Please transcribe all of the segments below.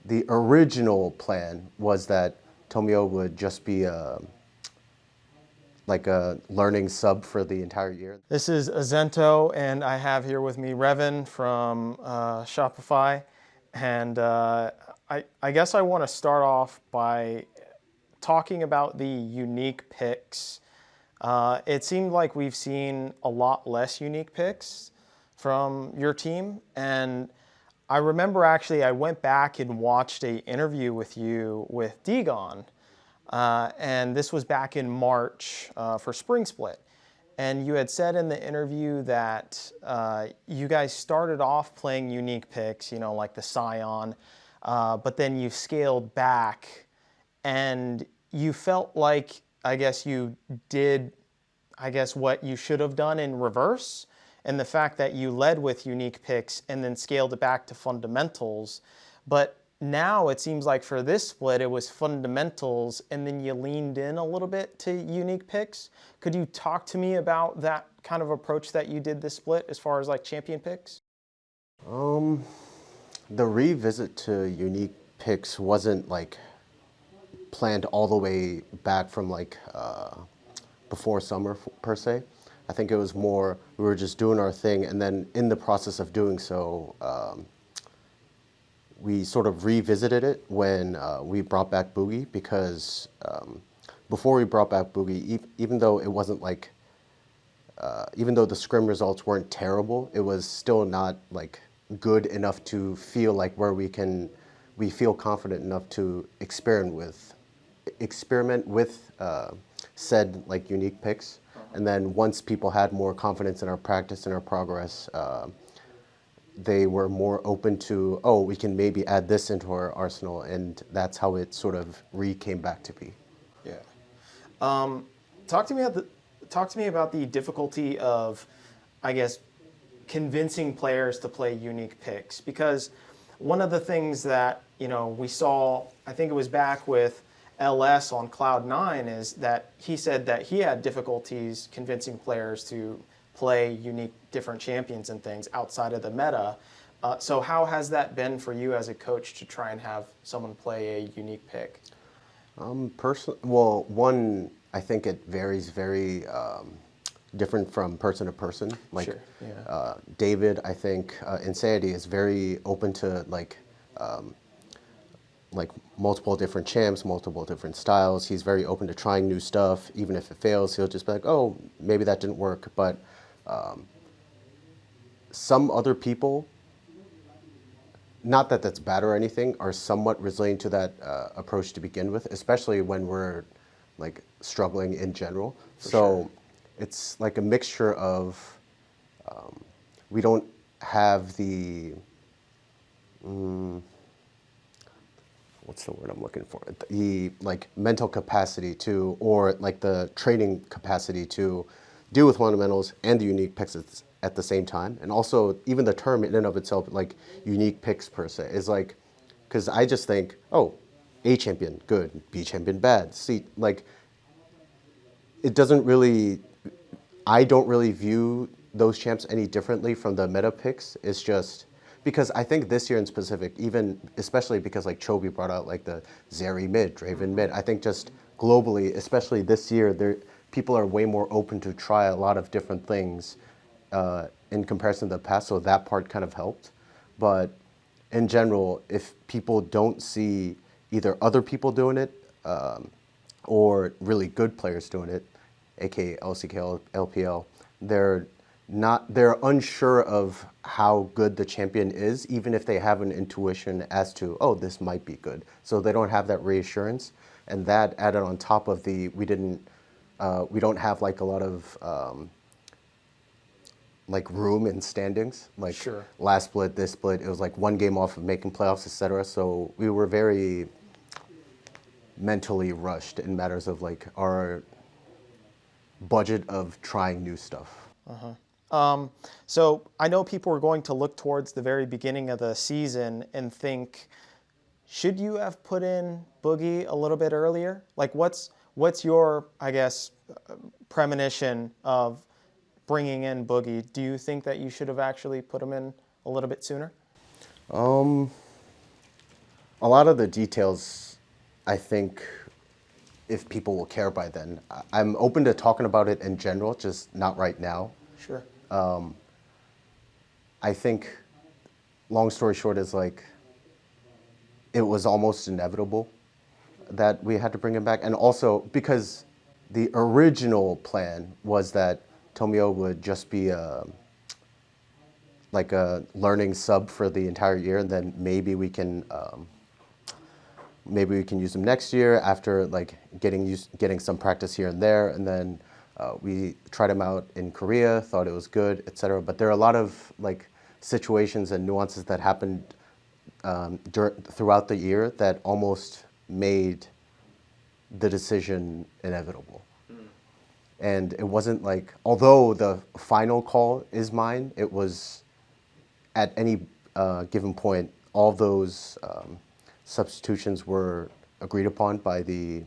the original plan was that Tomio would just be like a learning sub for the entire year. This is Azento, and I have here with me Reven from Shopify. And I guess I want to start off by talking about the unique picks. It seemed like we've seen a lot less unique picks from your team. And I remember actually I went back and watched an interview with you with Dagon. And this was back in March for Spring Split. And you had said in the interview that you guys started off playing unique picks, you know, like the Scion, but then you scaled back and you felt like, I guess you did, what you should have done in reverse. And the fact that you led with unique picks and then scaled it back to fundamentals. But now it seems like for this split, it was fundamentals and then you leaned in a little bit to unique picks. Could you talk to me about that kind of approach that you did this split as far as like champion picks? The revisit to unique picks wasn't like planned all the way back from like before summer per se. I think it was more we were just doing our thing, and then in the process of doing so, we sort of revisited it when we brought back Boogie, because before we brought back Boogie, even though it wasn't like, even though the scrim results weren't terrible, it was still not like good enough to feel like where we feel confident enough to experiment with said like unique picks. And then once people had more confidence in our practice and our progress, they were more open to, oh, we can maybe add this into our arsenal, and that's how it sort of came back to be. Yeah. Talk to me about the difficulty of, I guess, convincing players to play unique picks, because one of the things that, you know, we saw, I think it was back with LS on Cloud9, is that he said that he had difficulties convincing players to play unique different champions and things outside of the meta. So how has that been for you as a coach to try and have someone play a unique pick? Well, one, I think it varies very different from person to person. Like, sure, yeah. David, I think, Insanity is very open to like multiple different champs, multiple different styles. He's very open to trying new stuff. Even if it fails, he'll just be like, oh, maybe that didn't work. But some other people, not that that's bad or anything, are somewhat resilient to that approach to begin with, especially when we're like struggling in general. So sure. It's like a mixture of, we don't have the, what's the word I'm looking for? The like mental capacity to, or like the training capacity to deal with fundamentals and the unique picks at the same time. And also even the term in and of itself, like unique picks per se, is like, because I just think, oh, A champion, good, B champion, bad, C, like, it doesn't really, I don't really view those champs any differently from the meta picks. It's just, because I think this year in specific, even especially because like Chobi brought out like the Zeri mid, Draven mid, I think just globally, especially this year, people are way more open to try a lot of different things in comparison to the past, so that part kind of helped. But in general, if people don't see either other people doing it or really good players doing it, aka LCK, LPL, they're unsure of how good the champion is, even if they have an intuition as to, oh, this might be good. So they don't have that reassurance, and that added on top of the, we don't have like a lot of like room in standings. Like Sure. last split, this split, it was like one game off of making playoffs, etc. So we were very mentally rushed in matters of like our budget of trying new stuff. So I know people are going to look towards the very beginning of the season and think, should you have put in Boogie a little bit earlier? Like, what's your, I guess, premonition of bringing in Boogie? Do you think that you should have actually put him in a little bit sooner? A lot of the details, I think, if people will care by then. I'm open to talking about it in general, just not right now. Sure. I think, long story short, is like, it was almost inevitable that we had to bring him back. And also because the original plan was that Tomio would just be like a learning sub for the entire year, and then maybe we can use him next year after like getting some practice here and there, and then we tried him out in Korea, thought it was good, etc. But there are a lot of like situations and nuances that happened throughout the year that almost made the decision inevitable. And it wasn't like, although the final call is mine, it was at any given point, all those substitutions were agreed upon by the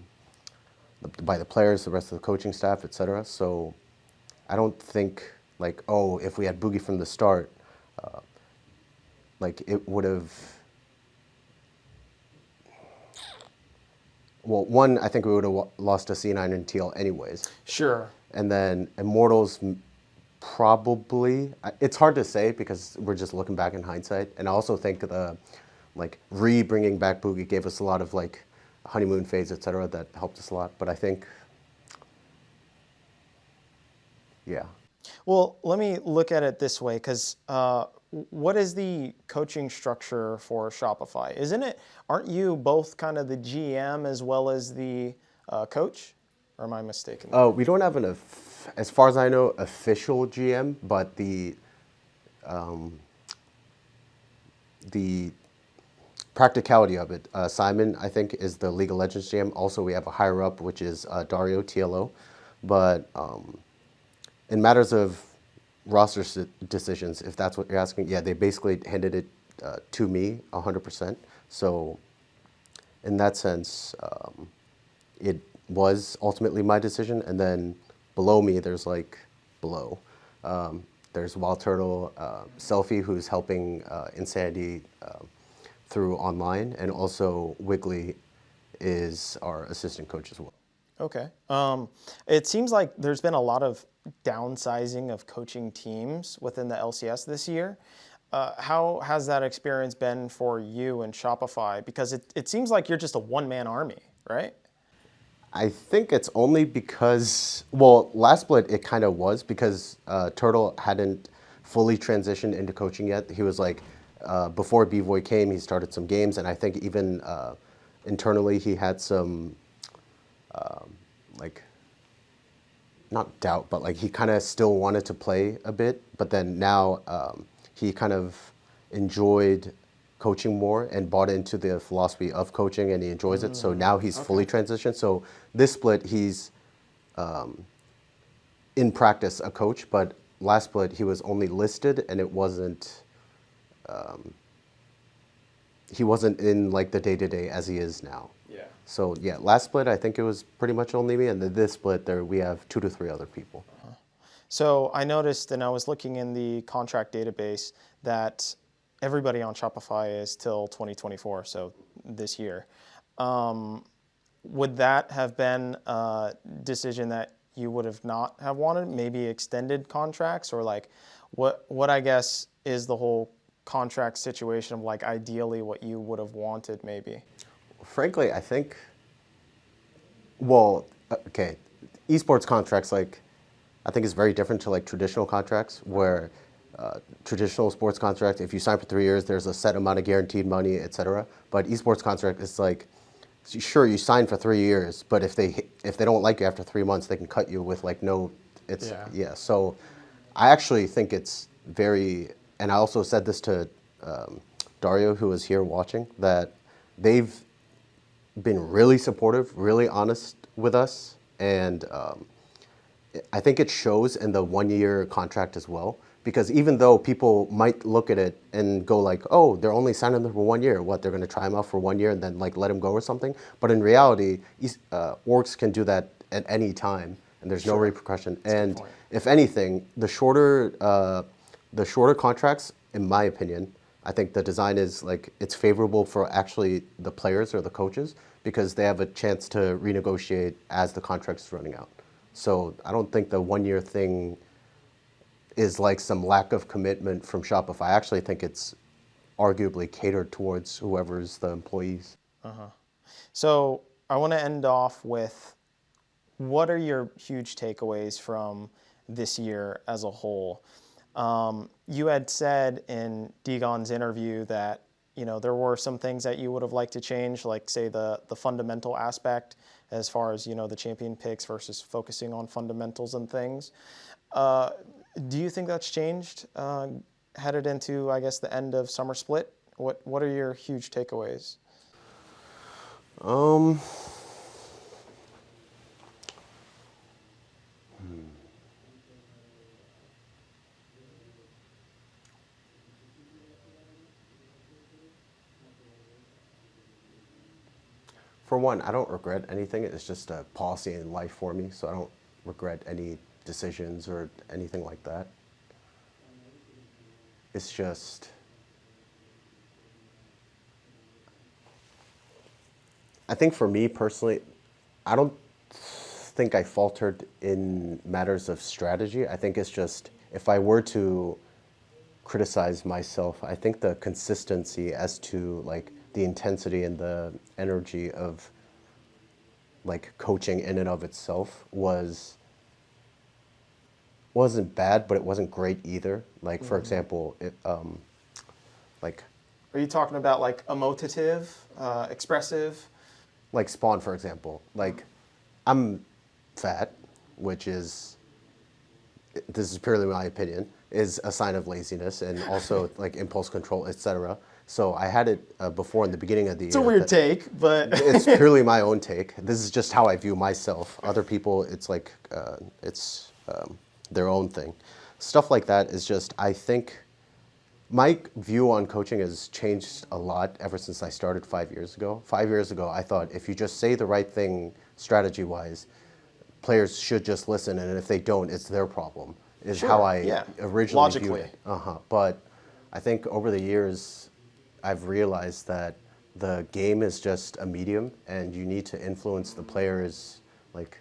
players, the rest of the coaching staff, etc. So I don't think like, oh, if we had Boogie from the start, like it would have. Well, one, I think we would have lost to C9 and TL anyways. Sure. And then Immortals, probably. It's hard to say because we're just looking back in hindsight. And I also think like bringing back Boogie gave us a lot of like honeymoon phase, etc. that helped us a lot. But I think, yeah. Well, let me look at it this way, because what is the coaching structure for Shopify? Aren't you both kind of the GM as well as the coach? Or am I mistaken? We don't have as far as I know, official GM, but the practicality of it, Simon, I think, is the League of Legends GM. Also, we have a higher up, which is Dario, TLO. But in matters of roster decisions, if that's what you're asking, yeah, they basically handed it to me 100%. So in that sense, it was ultimately my decision. And then below me, there's there's Wild Turtle, Selfie, who's helping Insanity through online, and also Wiggly is our assistant coach as well. Okay. It seems like there's been a lot of downsizing of coaching teams within the LCS this year. How has that experience been for you and Shopify? Because it seems like you're just a one-man army, right? I think it's only because, well, last split it kind of was because Turtle hadn't fully transitioned into coaching yet. He was like, before B-Voy came, he started some games, and I think even internally he had some, like, not doubt, but like he kind of still wanted to play a bit. But then now he kind of enjoyed coaching more and bought into the philosophy of coaching, and he enjoys it. So now he's fully transitioned. So this split, he's in practice a coach, but last split he was only listed, and it wasn't. He wasn't in like the day-to-day as he is now. Yeah. So yeah, last split I think it was pretty much only me, and then this split we have 2 to 3 other people. So I noticed, and I was looking in the contract database, that everybody on Shopify is till 2024, so this year. Would that have been a decision that you would have not have wanted? Maybe extended contracts, or like what I guess is the whole contract situation of like ideally what you would have wanted maybe? Frankly, I think, well, okay, esports contracts, like, I think is very different to like traditional contracts where traditional sports contract, if you sign for 3 years, there's a set amount of guaranteed money, etc. But esports contract is like, sure, you sign for 3 years, but if they don't like you after 3 months, they can cut you with like no, yeah. So I actually think it's very, and I also said this to Dario, who was here watching, that they've been really supportive, really honest with us, and I think it shows in the 1-year contract as well. Because even though people might look at it and go like, oh, they're only signing them for 1 year. What, they're going to try him out for 1 year and then like let him go or something? But in reality, orgs can do that at any time, and there's no repercussion. And if anything, the shorter contracts, in my opinion, I think the design is like, it's favorable for actually the players or the coaches because they have a chance to renegotiate as the contract is running out. So I don't think the 1 year thing is like some lack of commitment from Shopify. I actually think it's arguably catered towards whoever's the employees. So I want to end off with, what are your huge takeaways from this year as a whole? You had said in Degon's interview that there were some things that you would have liked to change, like say the fundamental aspect as far as the champion picks versus focusing on fundamentals and things. Do you think that's changed headed into, I guess, the end of Summer Split? What are your huge takeaways? For one, I don't regret anything. It's just a policy in life for me, so I don't regret any decisions or anything like that. It's just, I think for me personally, I don't think I faltered in matters of strategy. I think it's just, if I were to criticize myself, I think the consistency as to like the intensity and the energy of like coaching in and of itself wasn't bad, but it wasn't great either. Like for example, like Are you talking about like emotive, expressive? like Spawn, for example. Like I'm fat, which is, this is purely my opinion, is a sign of laziness and also like impulse control, etc. So I had it before in the beginning of the year. It's a weird take, but It's purely my own take. This is just how I view myself. Other people, it's like it's their own thing. Stuff like that is just, I think my view on coaching has changed a lot ever since I started 5 years ago. 5 years ago, I thought if you just say the right thing strategy-wise, players should just listen, and if they don't, it's their problem, is Sure, how I yeah. originally Logically. viewed it. But I think over the years, I've realized that the game is just a medium, and you need to influence the players, like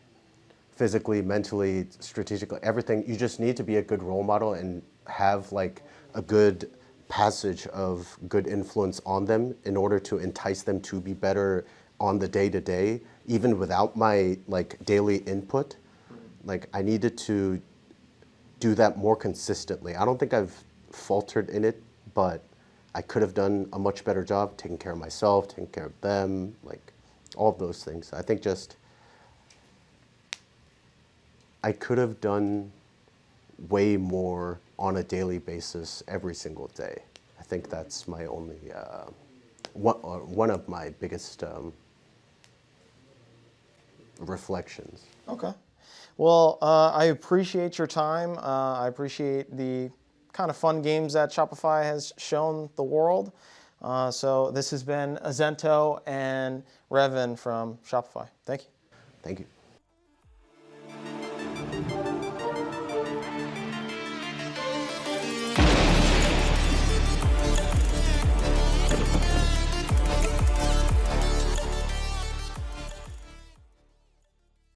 physically, mentally, strategically, everything. You just need to be a good role model and have like a good passage of good influence on them in order to entice them to be better on the day to day, even without my like daily input. Like I needed to do that more consistently. I don't think I've faltered in it, but I could have done a much better job taking care of myself, taking care of them, like all of those things. I think just I could have done way more on a daily basis every single day. I think that's my only, one of my biggest reflections. Okay. Well, I appreciate your time. I appreciate the kind of fun games that Shopify has shown the world. So this has been Azento and Reven from Shopify. Thank you. Thank you.